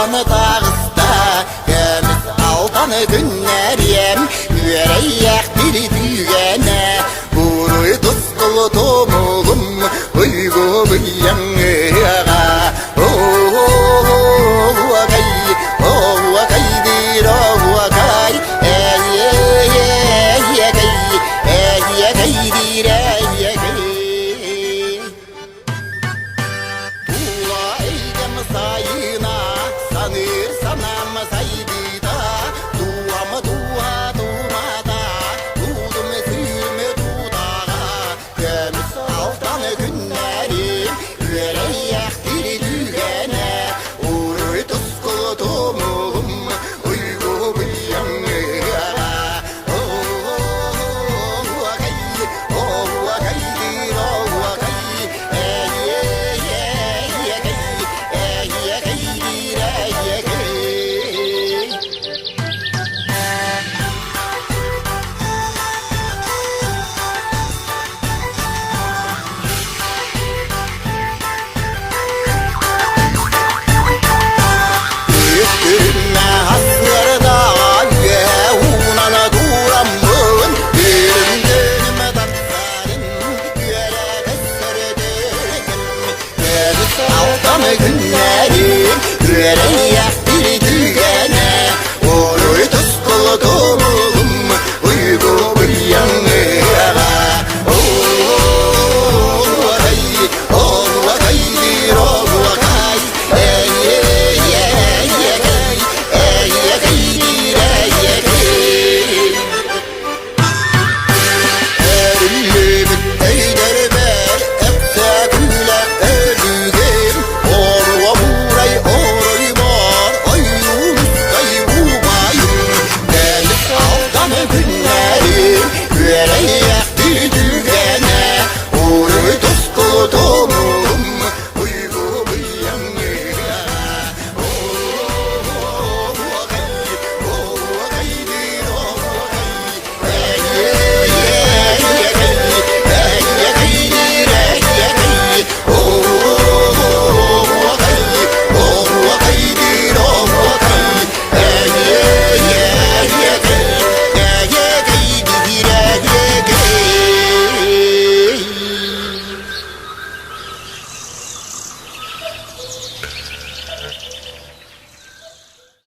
Dağını dağısta Gömüz altanı günlerim Yüreğek bir düğene Buruy tuskulu tomulum Uygu bıyanığa sayına sanır sanam saydıda duamı dua dumada dudum sürme dudağa gömüs altanı günlerim yüreğek bir düğene uğruy tuskulu tomulum uygu bıyanığa Günlerim yüreğe